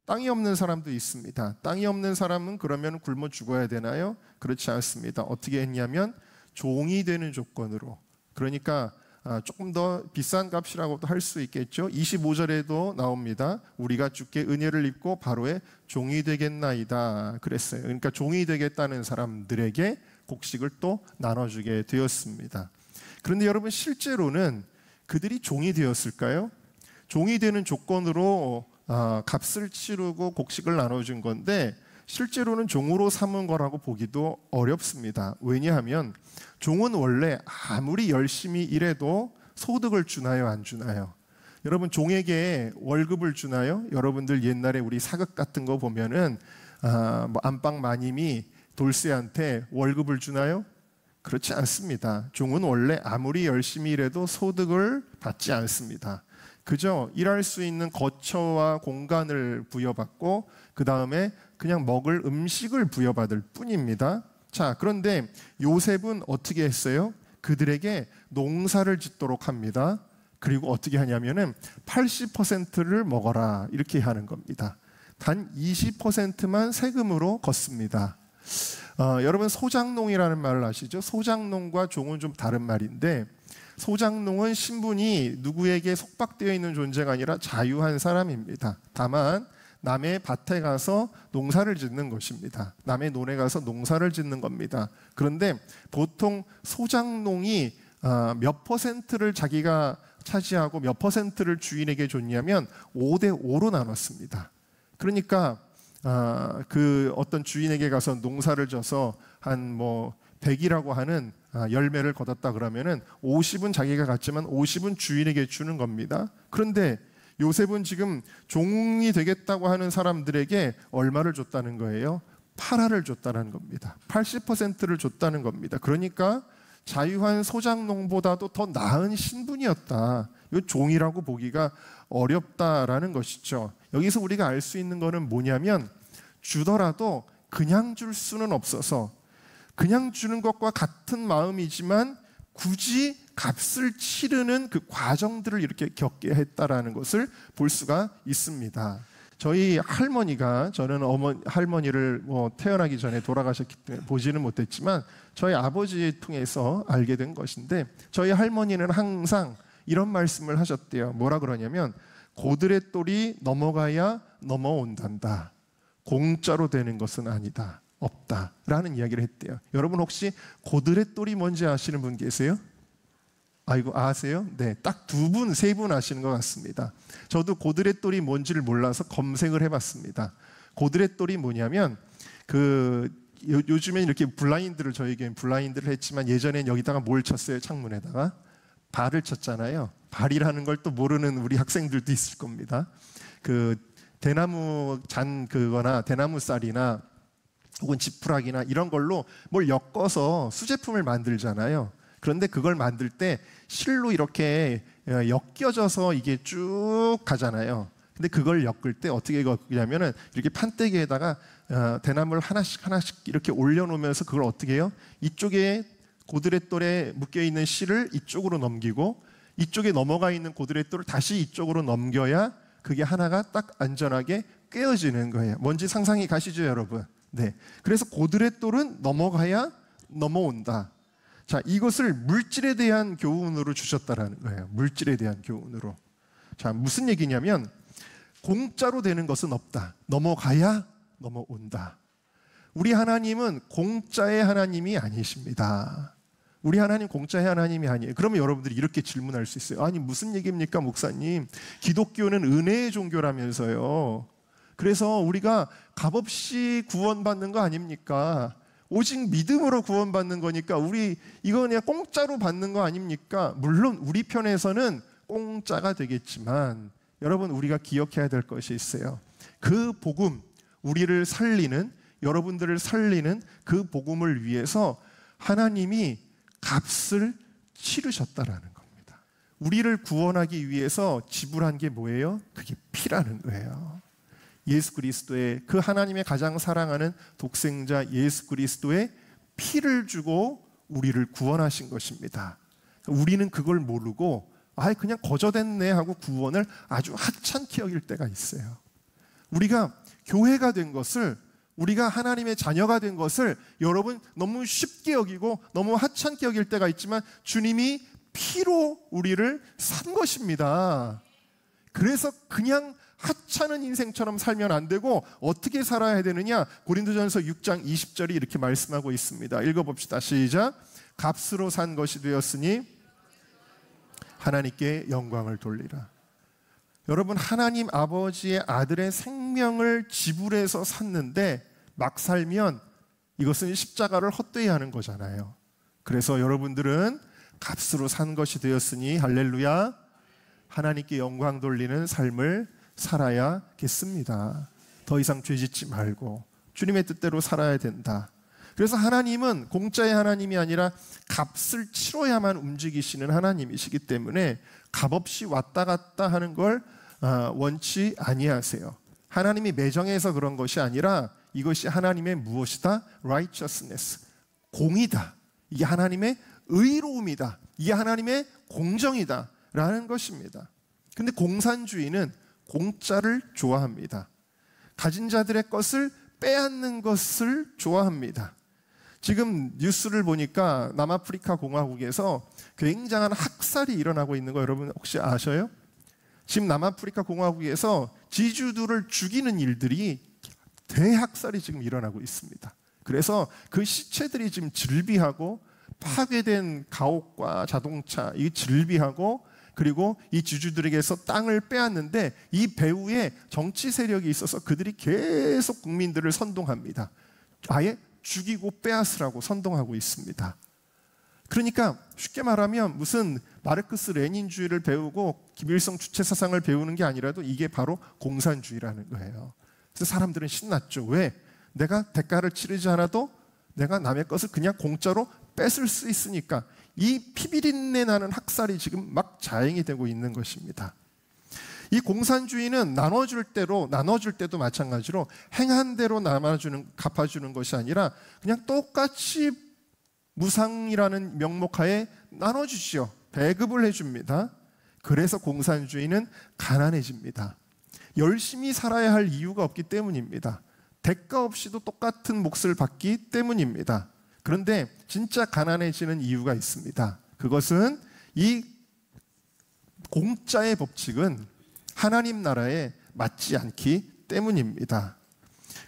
땅이 없는 사람도 있습니다. 땅이 없는 사람은 그러면 굶어 죽어야 되나요? 그렇지 않습니다. 어떻게 했냐면 종이 되는 조건으로, 그러니까 조금 더 비싼 값이라고도 할 수 있겠죠. 25절에도 나옵니다. 우리가 주께 은혜를 입고 바로의 종이 되겠나이다 그랬어요. 그러니까 종이 되겠다는 사람들에게 곡식을 또 나눠주게 되었습니다. 그런데 여러분, 실제로는 그들이 종이 되었을까요? 종이 되는 조건으로 값을 치르고 곡식을 나눠준 건데 실제로는 종으로 삼은 거라고 보기도 어렵습니다. 왜냐하면 종은 원래 아무리 열심히 일해도 소득을 주나요, 안 주나요? 여러분, 종에게 월급을 주나요? 여러분들 옛날에 우리 사극 같은 거 보면은 뭐 안방 마님이 돌쇠한테 월급을 주나요? 그렇지 않습니다. 종은 원래 아무리 열심히 일해도 소득을 받지 않습니다. 그저 일할 수 있는 거처와 공간을 부여받고 그 다음에 그냥 먹을 음식을 부여받을 뿐입니다. 자, 그런데 요셉은 어떻게 했어요? 그들에게 농사를 짓도록 합니다. 그리고 어떻게 하냐면은 80%를 먹어라 이렇게 하는 겁니다. 단 20%만 세금으로 걷습니다. 여러분, 소장농이라는 말을 아시죠? 소장농과 종은 좀 다른 말인데, 소장농은 신분이 누구에게 속박되어 있는 존재가 아니라 자유한 사람입니다. 다만 남의 밭에 가서 농사를 짓는 것입니다. 남의 논에 가서 농사를 짓는 겁니다. 그런데 보통 소장농이 몇 퍼센트를 자기가 차지하고 몇 퍼센트를 주인에게 줬냐면 5대5로 나눴습니다. 그러니까 그 어떤 주인에게 가서 농사를 져서 한 100이라고 하는 열매를 거뒀다 그러면은 50은 자기가 갖지만 50은 주인에게 주는 겁니다. 그런데 요셉은 지금 종이 되겠다고 하는 사람들에게 얼마를 줬다는 거예요? 8알을 줬다는 겁니다. 80%를 줬다는 겁니다. 그러니까 자유한 소장농보다도 더 나은 신분이었다. 이 종이라고 보기가 어렵다라는 것이죠. 여기서 우리가 알 수 있는 거는 뭐냐면, 주더라도 그냥 줄 수는 없어서 그냥 주는 것과 같은 마음이지만 굳이 값을 치르는 그 과정들을 이렇게 겪게 했다라는 것을 볼 수가 있습니다. 저희 할머니가, 저는 할머니를 태어나기 전에 돌아가셨기 때문에 보지는 못했지만 저희 아버지 통해서 알게 된 것인데, 저희 할머니는 항상 이런 말씀을 하셨대요. 뭐라 그러냐면, 고들의 똘이 넘어가야 넘어온단다. 공짜로 되는 것은 아니다. 없다라는 이야기를 했대요. 여러분, 혹시 고들의 똘이 뭔지 아시는 분 계세요? 아이고, 아세요? 네, 딱 2분, 3분 아시는 것 같습니다. 저도 고들의 똘이 뭔지를 몰라서 검색을 해봤습니다. 고들의 똘이 뭐냐면, 요즘엔 이렇게 저에게 블라인드를 했지만 예전엔 여기다가 뭘 쳤어요? 창문에다가 발을 쳤잖아요. 발이라는 걸 또 모르는 우리 학생들도 있을 겁니다. 대나무 그거나 대나무 쌀이나 혹은 지푸라기나 이런 걸로 뭘 엮어서 수제품을 만들잖아요. 그런데 그걸 만들 때 실로 이렇게 엮여져서 이게 쭉 가잖아요. 근데 그걸 엮을 때 어떻게 엮냐면은 이렇게 판때기에다가 대나무를 하나씩 이렇게 올려놓으면서 그걸 어떻게 해요? 이쪽에 고들의 똘에 묶여있는 실을 이쪽으로 넘기고 이쪽에 넘어가 있는 고들의 똘을 다시 이쪽으로 넘겨야 그게 하나가 딱 안전하게 꿰어지는 거예요. 뭔지 상상이 가시죠, 여러분? 네. 그래서 고들의 똘은 넘어가야 넘어온다. 자, 이것을 물질에 대한 교훈으로 주셨다라는 거예요. 물질에 대한 교훈으로. 자, 무슨 얘기냐면, 공짜로 되는 것은 없다. 넘어가야 넘어온다. 우리 하나님은 공짜의 하나님이 아니십니다. 우리 하나님 공짜의 하나님이 아니에요. 그러면 여러분들이 이렇게 질문할 수 있어요. 아니, 무슨 얘기입니까, 목사님? 기독교는 은혜의 종교라면서요. 그래서 우리가 값없이 구원받는 거 아닙니까? 오직 믿음으로 구원받는 거니까 이거 그냥 공짜로 받는 거 아닙니까? 물론 우리 편에서는 공짜가 되겠지만 여러분, 우리가 기억해야 될 것이 있어요. 그 복음, 우리를 살리는, 여러분들을 살리는 그 복음을 위해서 하나님이 값을 치르셨다라는 겁니다. 우리를 구원하기 위해서 지불한 게 뭐예요? 그게 피라는 거예요. 예수 그리스도의, 그 하나님의 가장 사랑하는 독생자 예수 그리스도의 피를 주고 우리를 구원하신 것입니다. 우리는 그걸 모르고 그냥 거저됐네 하고 구원을 아주 하찮게 여길 때가 있어요. 우리가 교회가 된 것을, 우리가 하나님의 자녀가 된 것을 여러분 너무 쉽게 여기고 너무 하찮게 여길 때가 있지만 주님이 피로 우리를 산 것입니다. 그래서 그냥 하찮은 인생처럼 살면 안 되고 어떻게 살아야 되느냐? 고린도전서 6장 20절이 이렇게 말씀하고 있습니다. 읽어봅시다. 시작. 값으로 산 것이 되었으니 하나님께 영광을 돌리라. 여러분, 하나님 아버지의 아들의 생명을 지불해서 샀는데 막 살면 이것은 십자가를 헛되이 하는 거잖아요. 그래서 여러분들은 값으로 산 것이 되었으니 할렐루야, 하나님께 영광 돌리는 삶을 살아야겠습니다. 더 이상 죄짓지 말고 주님의 뜻대로 살아야 된다. 그래서 하나님은 공짜의 하나님이 아니라 값을 치러야만 움직이시는 하나님이시기 때문에 값없이 왔다 갔다 하는 걸 원치 아니하세요. 하나님이 매정해서 그런 것이 아니라 이것이 하나님의 무엇이다? righteousness, 공이다. 이게 하나님의 의로움이다. 이게 하나님의 공정이다 라는 것입니다. 근데 공산주의는 공짜를 좋아합니다. 가진 자들의 것을 빼앗는 것을 좋아합니다. 지금 뉴스를 보니까 남아프리카 공화국에서 굉장한 학살이 일어나고 있는 거 여러분 혹시 아셔요? 지금 남아프리카 공화국에서 지주들을 죽이는 일들이 대학살이 지금 일어나고 있습니다. 그래서 그 시체들이 지금 즐비하고 파괴된 가옥과 자동차 이 즐비하고 그리고 이 지주들에게서 땅을 빼앗는데 이 배후에 정치 세력이 있어서 그들이 계속 국민들을 선동합니다. 아예 죽이고 빼앗으라고 선동하고 있습니다. 그러니까 쉽게 말하면 무슨 마르크스 레닌주의를 배우고 김일성 주체 사상을 배우는 게 아니라도 이게 바로 공산주의라는 거예요. 그래서 사람들은 신났죠. 왜? 내가 대가를 치르지 않아도 내가 남의 것을 그냥 공짜로 뺏을 수 있으니까. 이 피비린내 나는 학살이 지금 막 자행이 되고 있는 것입니다. 이 공산주의는 나눠줄 때도 마찬가지로 행한 대로 갚아주는 것이 아니라 그냥 똑같이 무상이라는 명목하에 나눠주시오. 배급을 해줍니다. 그래서 공산주의는 가난해집니다. 열심히 살아야 할 이유가 없기 때문입니다. 대가 없이도 똑같은 몫을 받기 때문입니다. 그런데 진짜 가난해지는 이유가 있습니다. 그것은 이 공짜의 법칙은 하나님 나라에 맞지 않기 때문입니다.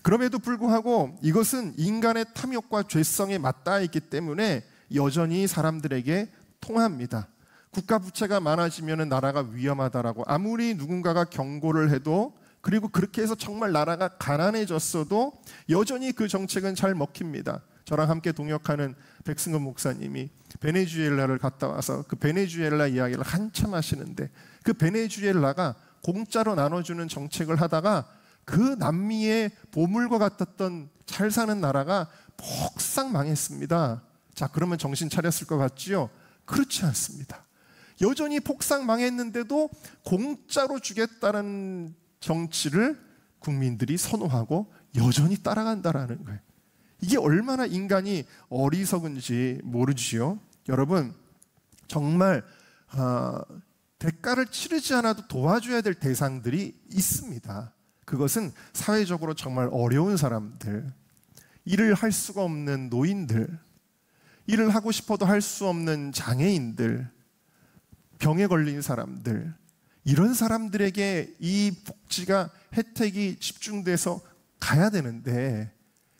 그럼에도 불구하고 이것은 인간의 탐욕과 죄성에 맞닿아 있기 때문에 여전히 사람들에게 통합니다. 국가 부채가 많아지면 나라가 위험하다라고 아무리 누군가가 경고를 해도, 그리고 그렇게 해서 정말 나라가 가난해졌어도 여전히 그 정책은 잘 먹힙니다. 저랑 함께 동역하는 백승건 목사님이 베네수엘라를 갔다 와서 그 베네수엘라 이야기를 한참 하시는데, 그 베네수엘라가 공짜로 나눠주는 정책을 하다가 그 남미의 보물과 같았던 잘 사는 나라가 폭삭 망했습니다. 자, 그러면 정신 차렸을 것 같지요? 그렇지 않습니다. 여전히 폭삭 망했는데도 공짜로 주겠다는 정치를 국민들이 선호하고 여전히 따라간다라는 거예요. 이게 얼마나 인간이 어리석은지 모르지요. 여러분, 정말 대가를 치르지 않아도 도와줘야 될 대상들이 있습니다. 그것은 사회적으로 정말 어려운 사람들, 일을 할 수가 없는 노인들, 일을 하고 싶어도 할 수 없는 장애인들, 병에 걸린 사람들, 이런 사람들에게 이 복지가 혜택이 집중돼서 가야 되는데,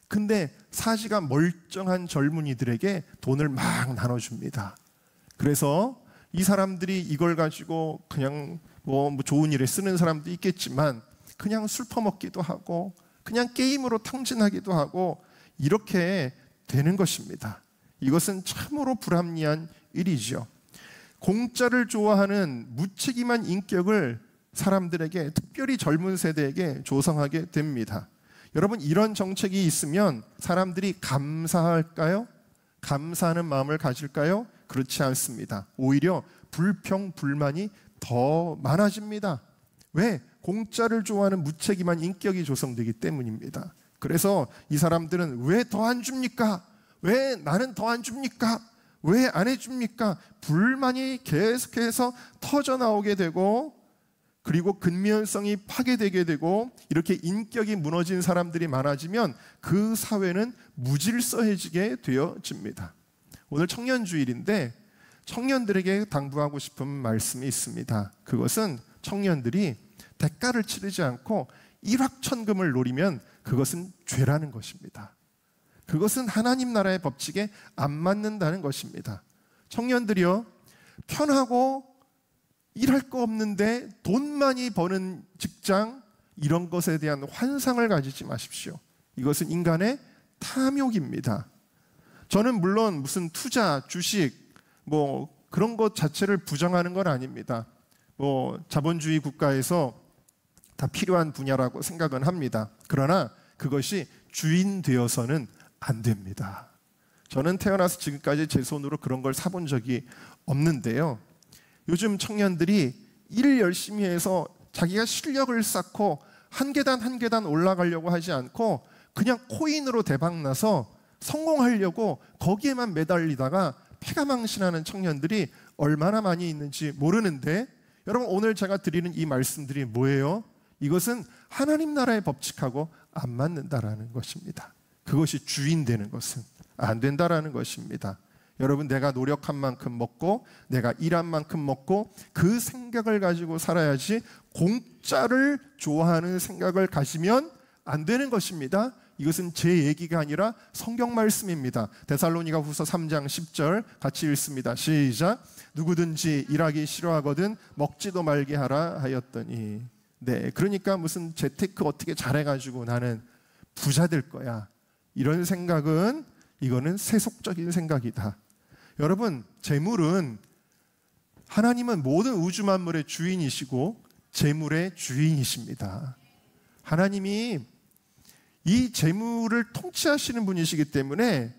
근데 사지가 멀쩡한 젊은이들에게 돈을 막 나눠줍니다. 그래서 이 사람들이 이걸 가지고 그냥 뭐 좋은 일에 쓰는 사람도 있겠지만 그냥 술 퍼먹기도 하고 그냥 게임으로 탕진하기도 하고 이렇게 되는 것입니다. 이것은 참으로 불합리한 일이죠. 공짜를 좋아하는 무책임한 인격을 사람들에게, 특별히 젊은 세대에게 조성하게 됩니다. 여러분, 이런 정책이 있으면 사람들이 감사할까요? 감사하는 마음을 가질까요? 그렇지 않습니다. 오히려 불평, 불만이 더 많아집니다. 왜? 공짜를 좋아하는 무책임한 인격이 조성되기 때문입니다. 그래서 이 사람들은 왜 더 안 줍니까? 왜 나는 더 안 줍니까? 왜 안 해줍니까? 불만이 계속해서 터져나오게 되고, 그리고 근면성이 파괴되게 되고 이렇게 인격이 무너진 사람들이 많아지면 그 사회는 무질서해지게 되어집니다. 오늘 청년주일인데 청년들에게 당부하고 싶은 말씀이 있습니다. 그것은 청년들이 대가를 치르지 않고 일확천금을 노리면 그것은 죄라는 것입니다. 그것은 하나님 나라의 법칙에 안 맞는다는 것입니다. 청년들이요, 편하고 일할 거 없는데 돈 많이 버는 직장, 이런 것에 대한 환상을 가지지 마십시오. 이것은 인간의 탐욕입니다. 저는 물론 무슨 투자, 주식 그런 것 자체를 부정하는 건 아닙니다. 자본주의 국가에서 다 필요한 분야라고 생각은 합니다. 그러나 그것이 주인 되어서는 안 됩니다. 저는 태어나서 지금까지 제 손으로 그런 걸 사본 적이 없는데요. 요즘 청년들이 일을 열심히 해서 자기가 실력을 쌓고 한 계단 한 계단 올라가려고 하지 않고 그냥 코인으로 대박나서 성공하려고 거기에만 매달리다가 패가망신하는 청년들이 얼마나 많이 있는지 모르는데, 여러분 오늘 제가 드리는 이 말씀들이 뭐예요? 이것은 하나님 나라의 법칙하고 안 맞는다라는 것입니다. 그것이 주인 되는 것은 안 된다라는 것입니다. 여러분, 내가 노력한 만큼 먹고 내가 일한 만큼 먹고 그 생각을 가지고 살아야지 공짜를 좋아하는 생각을 가지면 안 되는 것입니다. 이것은 제 얘기가 아니라 성경 말씀입니다. 데살로니가 후서 3장 10절 같이 읽습니다. 시작. 누구든지 일하기 싫어하거든 먹지도 말게 하라 하였더니. 네, 그러니까 무슨 재테크 어떻게 잘해가지고 나는 부자 될 거야, 이런 생각은, 이거는 세속적인 생각이다. 여러분, 재물은, 하나님은 모든 우주 만물의 주인이시고 재물의 주인이십니다. 하나님이 이 재물을 통치하시는 분이시기 때문에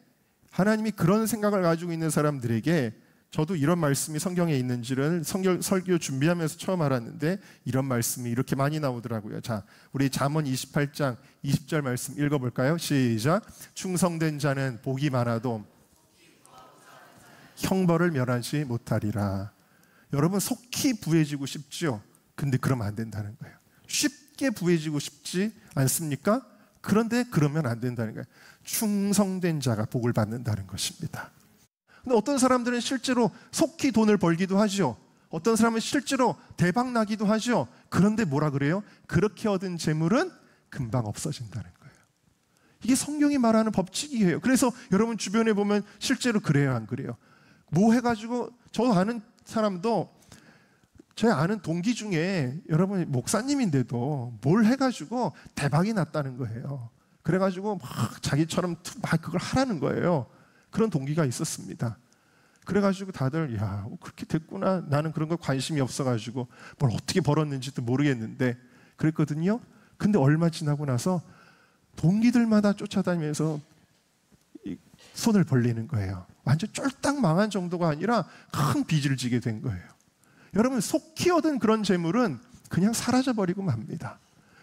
하나님이 그런 생각을 가지고 있는 사람들에게, 저도 이런 말씀이 성경에 있는지를 설교 준비하면서 처음 알았는데 이런 말씀이 이렇게 많이 나오더라고요. 자, 우리 잠언 28장 20절 말씀 읽어볼까요? 시작. 충성된 자는 복이 많아도 형벌을 면하지 못하리라. 여러분, 속히 부해지고 싶죠? 근데 그러면 안 된다는 거예요. 쉽게 부해지고 싶지 않습니까? 그런데 그러면 안 된다는 거예요. 충성된 자가 복을 받는다는 것입니다. 근데 어떤 사람들은 실제로 속히 돈을 벌기도 하죠. 어떤 사람은 실제로 대박 나기도 하죠. 그런데 뭐라 그래요? 그렇게 얻은 재물은 금방 없어진다는 거예요. 이게 성경이 말하는 법칙이에요. 그래서 여러분 주변에 보면 실제로 그래요, 안 그래요? 뭐 해가지고, 저 아는 사람도, 제 아는 동기 중에 여러분 목사님인데도 뭘 해가지고 대박이 났다는 거예요. 그래가지고 막 자기처럼 막 그걸 하라는 거예요. 그런 동기가 있었습니다. 그래가지고 다들 야, 그렇게 됐구나. 나는 그런 거 관심이 없어가지고 뭘 어떻게 벌었는지도 모르겠는데 그랬거든요. 근데 얼마 지나고 나서 동기들마다 쫓아다니면서 손을 벌리는 거예요. 완전 쫄딱 망한 정도가 아니라 큰 빚을 지게 된 거예요. 여러분, 속히 얻은 그런 재물은 그냥 사라져버리고 맙니다.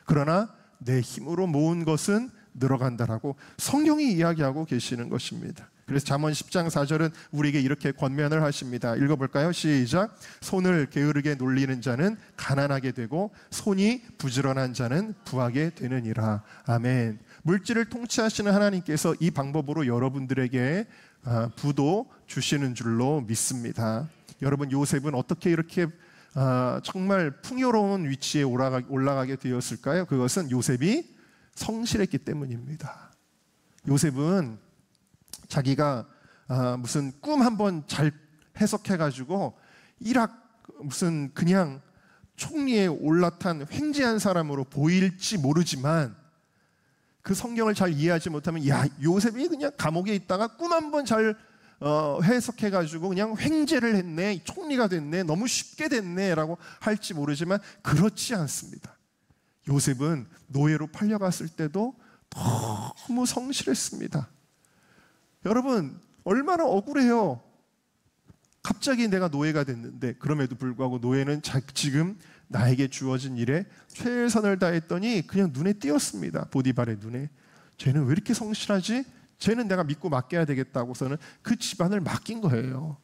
그러나 내 힘으로 모은 것은 늘어간다라고 성경이 이야기하고 계시는 것입니다. 그래서 잠언 10장 4절은 우리에게 이렇게 권면을 하십니다. 읽어볼까요? 시작. 손을 게으르게 놀리는 자는 가난하게 되고 손이 부지런한 자는 부하게 되느니라. 아멘. 물질을 통치하시는 하나님께서 이 방법으로 여러분들에게 부도 주시는 줄로 믿습니다. 여러분, 요셉은 어떻게 이렇게 정말 풍요로운 위치에 올라가게 되었을까요? 그것은 요셉이 성실했기 때문입니다. 요셉은 자기가 무슨 꿈 한번 잘 해석해가지고 무슨 그냥 총리에 올라탄 횡재한 사람으로 보일지 모르지만, 그 성경을 잘 이해하지 못하면 야, 요셉이 그냥 감옥에 있다가 꿈 한번 잘 해석해가지고 그냥 횡재를 했네, 총리가 됐네, 너무 쉽게 됐네 라고 할지 모르지만 그렇지 않습니다. 요셉은 노예로 팔려갔을 때도 너무 성실했습니다. 여러분, 얼마나 억울해요. 갑자기 내가 노예가 됐는데, 그럼에도 불구하고 노예는 지금 나에게 주어진 일에 최선을 다했더니 그냥 눈에 띄었습니다. 보디발의 눈에. 쟤는 왜 이렇게 성실하지? 쟤는 내가 믿고 맡겨야 되겠다고서는 그 집안을 맡긴 거예요.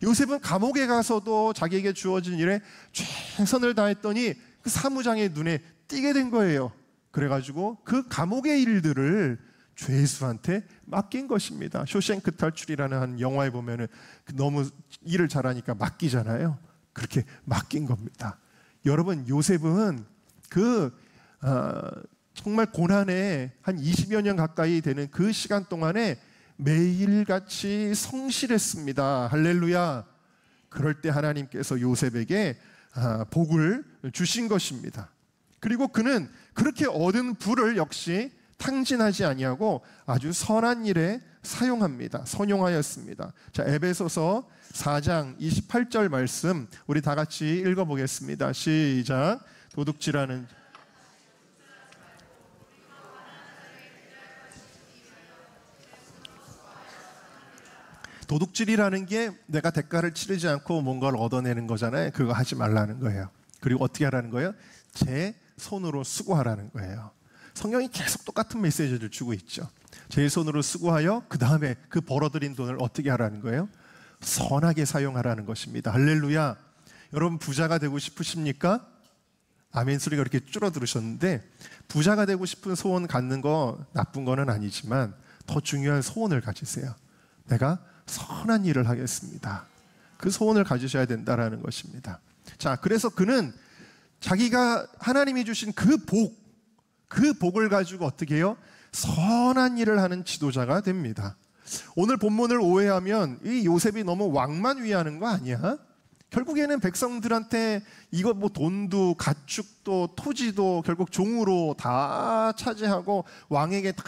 요셉은 감옥에 가서도 자기에게 주어진 일에 최선을 다했더니 그 사무장의 눈에 띄게 된 거예요. 그래가지고 그 감옥의 일들을 죄수한테 맡긴 것입니다. 쇼생크 탈출이라는 한 영화에 보면은 너무 일을 잘하니까 맡기잖아요. 그렇게 맡긴 겁니다. 여러분, 요셉은 정말 고난에 한 20여 년 가까이 되는 그 시간 동안에 매일같이 성실했습니다. 할렐루야. 그럴 때 하나님께서 요셉에게 복을 주신 것입니다. 그리고 그는 그렇게 얻은 부를 역시 탕진하지 아니하고 아주 선한 일에 사용합니다. 선용하였습니다. 자, 에베소서 4장 28절 말씀 우리 다 같이 읽어보겠습니다. 시작. 도둑질이라는 게 내가 대가를 치르지 않고 뭔가를 얻어내는 거잖아요. 그거 하지 말라는 거예요. 그리고 어떻게 하라는 거예요? 제 손으로 수고하라는 거예요. 성경이 계속 똑같은 메시지를 주고 있죠. 제 손으로 수고하여 그 다음에 그 벌어들인 돈을 어떻게 하라는 거예요? 선하게 사용하라는 것입니다. 할렐루야. 여러분, 부자가 되고 싶으십니까? 아멘 소리가 이렇게 줄어들으셨는데, 부자가 되고 싶은 소원 갖는 거 나쁜 거는 아니지만 더 중요한 소원을 가지세요. 내가 선한 일을 하겠습니다. 그 소원을 가지셔야 된다라는 것입니다. 자, 그래서 그는 자기가 하나님이 주신 그 복을 가지고 어떻게 해요? 선한 일을 하는 지도자가 됩니다. 오늘 본문을 오해하면 이 요셉이 너무 왕만 위하는 거 아니야? 결국에는 백성들한테 이것 뭐 돈도 가축도 토지도 결국 종으로 다 차지하고 왕에게 다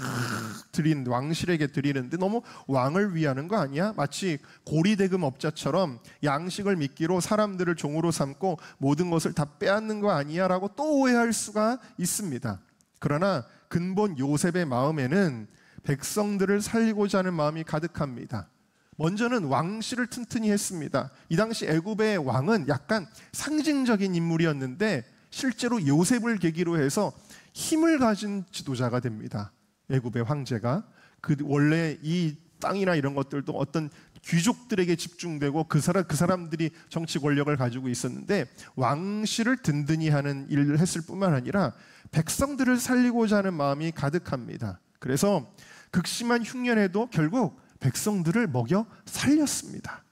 왕실에게 드리는데 너무 왕을 위하는 거 아니야? 마치 고리대금 업자처럼 양식을 미끼로 사람들을 종으로 삼고 모든 것을 다 빼앗는 거 아니야? 라고 또 오해할 수가 있습니다. 그러나 근본 요셉의 마음에는 백성들을 살리고자 하는 마음이 가득합니다. 먼저는 왕실을 튼튼히 했습니다. 이 당시 애굽의 왕은 약간 상징적인 인물이었는데 실제로 요셉을 계기로 해서 힘을 가진 지도자가 됩니다. 애굽의 황제가 원래 이 땅이나 이런 것들도 어떤 귀족들에게 집중되고 그 사람들이 정치 권력을 가지고 있었는데 왕실을 든든히 하는 일을 했을 뿐만 아니라 백성들을 살리고자 하는 마음이 가득합니다. 그래서 극심한 흉년에도 결국 백성들을 먹여 살렸습니다.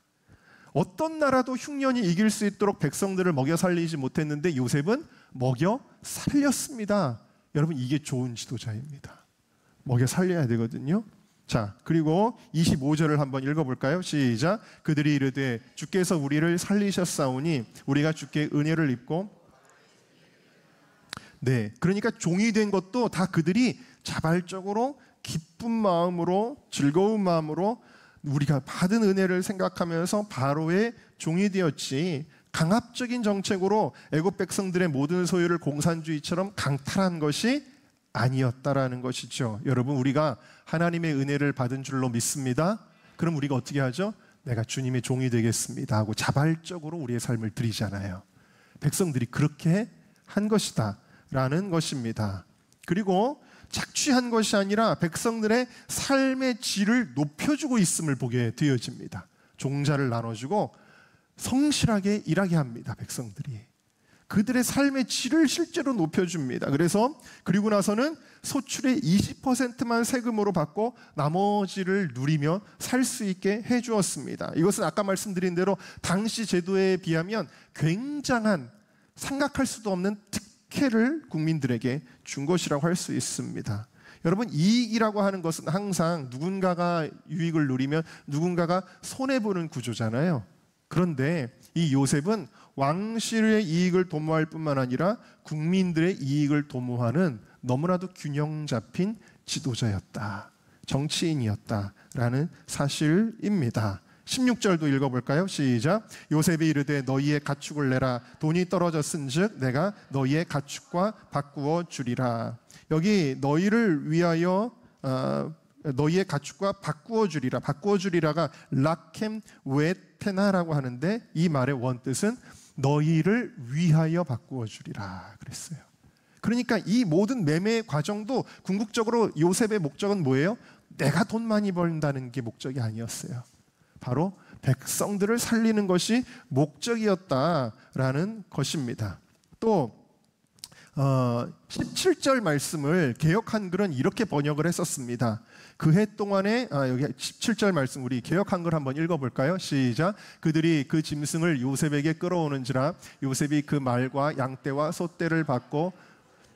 어떤 나라도 흉년이 이길 수 있도록 백성들을 먹여 살리지 못했는데 요셉은 먹여 살렸습니다. 여러분, 이게 좋은 지도자입니다. 먹여 살려야 되거든요. 자, 그리고 25절을 한번 읽어볼까요? 시작. 그들이 이르되 주께서 우리를 살리셨사오니 우리가 주께 은혜를 입고. 네, 그러니까 종이 된 것도 다 그들이 자발적으로 기쁜 마음으로 즐거운 마음으로 우리가 받은 은혜를 생각하면서 바로의 종이 되었지, 강압적인 정책으로 애굽 백성들의 모든 소유를 공산주의처럼 강탈한 것이 아니었다라는 것이죠. 여러분, 우리가 하나님의 은혜를 받은 줄로 믿습니다. 그럼 우리가 어떻게 하죠? 내가 주님의 종이 되겠습니다 하고 자발적으로 우리의 삶을 드리잖아요. 백성들이 그렇게 한 것이다 라는 것입니다. 그리고 착취한 것이 아니라 백성들의 삶의 질을 높여주고 있음을 보게 되어집니다. 종자를 나눠주고 성실하게 일하게 합니다. 백성들이 그들의 삶의 질을 실제로 높여줍니다. 그리고 나서는 소출의 20%만 세금으로 받고 나머지를 누리며 살 수 있게 해주었습니다. 이것은 아까 말씀드린 대로 당시 제도에 비하면 굉장한, 생각할 수도 없는 특혜를 국민들에게 준 것이라고 할 수 있습니다. 여러분, 이익이라고 하는 것은 항상 누군가가 유익을 누리면 누군가가 손해보는 구조잖아요. 그런데 이 요셉은 왕실의 이익을 도모할 뿐만 아니라 국민들의 이익을 도모하는 너무나도 균형 잡힌 지도자였다, 정치인이었다라는 사실입니다. 16절도 읽어볼까요? 시작. 요셉이 이르되 너희의 가축을 내라. 돈이 떨어졌은즉 내가 너희의 가축과 바꾸어 주리라. 여기 너희를 위하여 너희의 가축과 바꾸어 주리라. 바꾸어 주리라가 라켐 웨테나라고 하는데 이 말의 원뜻은 너희를 위하여 바꾸어 주리라 그랬어요. 그러니까 이 모든 매매 과정도 궁극적으로 요셉의 목적은 뭐예요? 내가 돈 많이 벌다는 게 목적이 아니었어요. 바로 백성들을 살리는 것이 목적이었다라는 것입니다. 또 17절 말씀을 개역 한글은 이렇게 번역을 했었습니다. 그 해 동안에 여기 17절 말씀 우리 개역 한글 한번 읽어볼까요? 시작. 그들이 그 짐승을 요셉에게 끌어오는지라 요셉이 그 말과 양떼와 소떼를 받고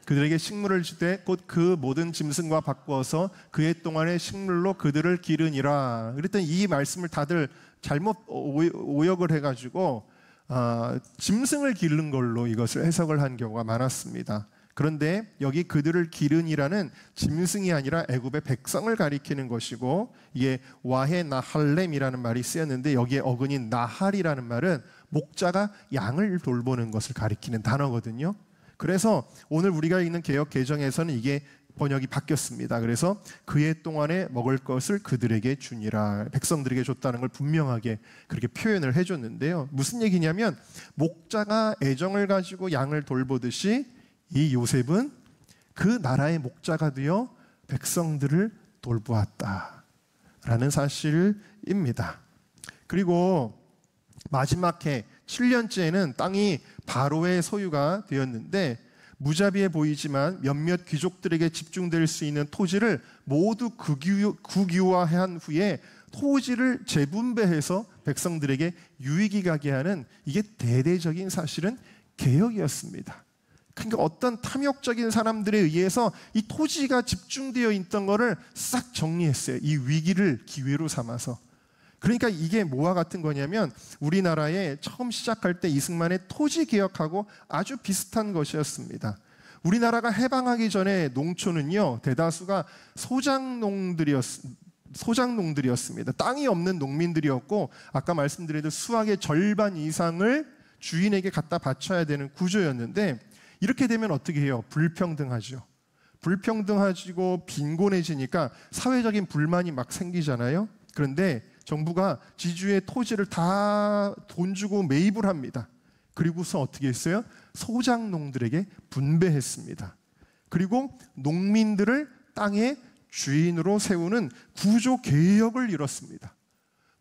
그들에게 식물을 주되 곧 그 모든 짐승과 바꾸어서 그 해 동안의 식물로 그들을 기르니라. 그랬더니 이 말씀을 다들 잘못 오역을 해가지고 짐승을 기르는 걸로 이것을 해석을 한 경우가 많았습니다. 그런데 여기 그들을 기르니라는 짐승이 아니라 애굽의 백성을 가리키는 것이고 이게 와헤 나할렘이라는 말이 쓰였는데 여기에 어근인 나할이라는 말은 목자가 양을 돌보는 것을 가리키는 단어거든요. 그래서 오늘 우리가 읽는 개역 개정에서는 이게 번역이 바뀌었습니다. 그래서 그 해 동안에 먹을 것을 그들에게 주니라. 백성들에게 줬다는 걸 분명하게 그렇게 표현을 해줬는데요. 무슨 얘기냐면 목자가 애정을 가지고 양을 돌보듯이 이 요셉은 그 나라의 목자가 되어 백성들을 돌보았다라는 사실입니다. 그리고 마지막 해 7년째에는 땅이 바로의 소유가 되었는데 무자비해 보이지만 몇몇 귀족들에게 집중될 수 있는 토지를 모두 국유화한 후에 토지를 재분배해서 백성들에게 유익이 가게 하는 이게 대대적인 사실은 개혁이었습니다. 그러니까 어떤 탐욕적인 사람들에 의해서 이 토지가 집중되어 있던 것을 싹 정리했어요. 이 위기를 기회로 삼아서. 그러니까 이게 뭐와 같은 거냐면 우리나라에 처음 시작할 때 이승만의 토지 개혁하고 아주 비슷한 것이었습니다. 우리나라가 해방하기 전에 농촌은요 대다수가 소작농들이었습니다. 땅이 없는 농민들이었고 아까 말씀드린 수확의 절반 이상을 주인에게 갖다 바쳐야 되는 구조였는데 이렇게 되면 어떻게 해요? 불평등하죠. 불평등하고 빈곤해지니까 사회적인 불만이 막 생기잖아요. 그런데 정부가 지주의 토지를 다 돈 주고 매입을 합니다. 그리고서 어떻게 했어요? 소작농들에게 분배했습니다. 그리고 농민들을 땅의 주인으로 세우는 구조 개혁을 이뤘습니다.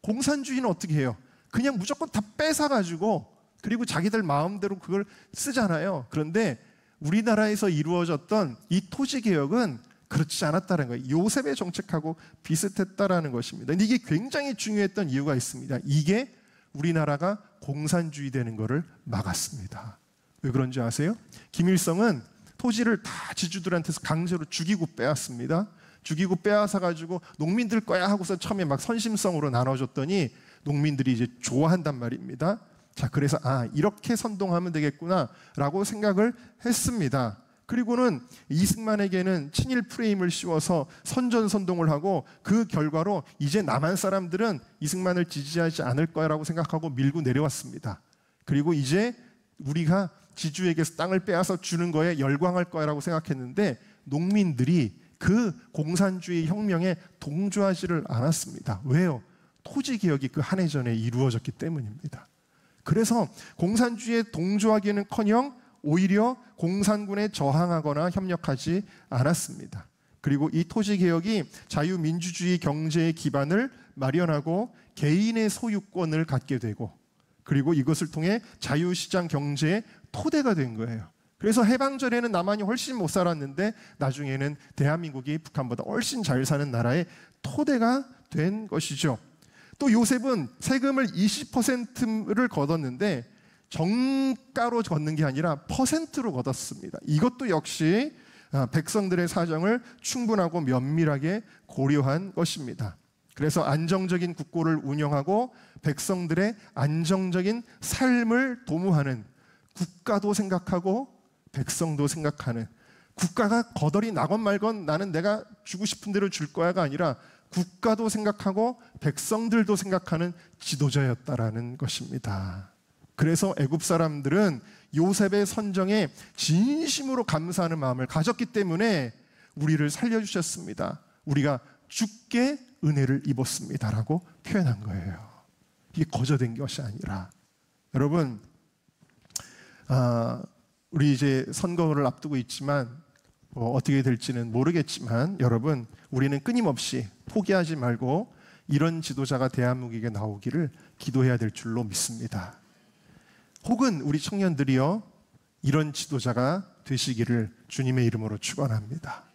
공산주의는 어떻게 해요? 그냥 무조건 다 뺏어가지고 그리고 자기들 마음대로 그걸 쓰잖아요. 그런데 우리나라에서 이루어졌던 이 토지 개혁은 그렇지 않았다는 거예요. 요셉의 정책하고 비슷했다라는 것입니다. 근데 이게 굉장히 중요했던 이유가 있습니다. 이게 우리나라가 공산주의 되는 것을 막았습니다. 왜 그런지 아세요? 김일성은 토지를 다 지주들한테서 강제로 죽이고 빼앗습니다. 죽이고 빼앗아 가지고 농민들 거야 하고서 처음에 막 선심성으로 나눠줬더니 농민들이 이제 좋아한단 말입니다. 자, 그래서 이렇게 선동하면 되겠구나라고 생각을 했습니다. 그리고는 이승만에게는 친일 프레임을 씌워서 선전선동을 하고 그 결과로 이제 남한 사람들은 이승만을 지지하지 않을 거라고 생각하고 밀고 내려왔습니다. 그리고 이제 우리가 지주에게서 땅을 빼앗아 주는 거에 열광할 거라고 생각했는데 농민들이 그 공산주의 혁명에 동조하지를 않았습니다. 왜요? 토지 개혁이 그 한 해 전에 이루어졌기 때문입니다. 그래서 공산주의에 동조하기는커녕 오히려 공산군에 저항하거나 협력하지 않았습니다. 그리고 이 토지개혁이 자유민주주의 경제의 기반을 마련하고 개인의 소유권을 갖게 되고 그리고 이것을 통해 자유시장 경제의 토대가 된 거예요. 그래서 해방 전에는 남한이 훨씬 못 살았는데 나중에는 대한민국이 북한보다 훨씬 잘 사는 나라의 토대가 된 것이죠. 또 요셉은 세금을 20%를 걷었는데 정가로 걷는 게 아니라 퍼센트로 걷었습니다. 이것도 역시 백성들의 사정을 충분하고 면밀하게 고려한 것입니다. 그래서 안정적인 국고를 운영하고 백성들의 안정적인 삶을 도모하는 국가도 생각하고 백성도 생각하는 국가가 거덜이 나건 말건 나는 내가 주고 싶은 대로 줄 거야가 아니라 국가도 생각하고 백성들도 생각하는 지도자였다라는 것입니다. 그래서 애굽 사람들은 요셉의 선정에 진심으로 감사하는 마음을 가졌기 때문에 우리를 살려주셨습니다. 우리가 주께 은혜를 입었습니다라고 표현한 거예요. 이게 거저된 것이 아니라. 여러분, 우리 이제 선거를 앞두고 있지만 어떻게 될지는 모르겠지만 여러분, 우리는 끊임없이 포기하지 말고 이런 지도자가 대한민국에 나오기를 기도해야 될 줄로 믿습니다. 혹은 우리 청년들이요, 이런 지도자가 되시기를 주님의 이름으로 축원합니다.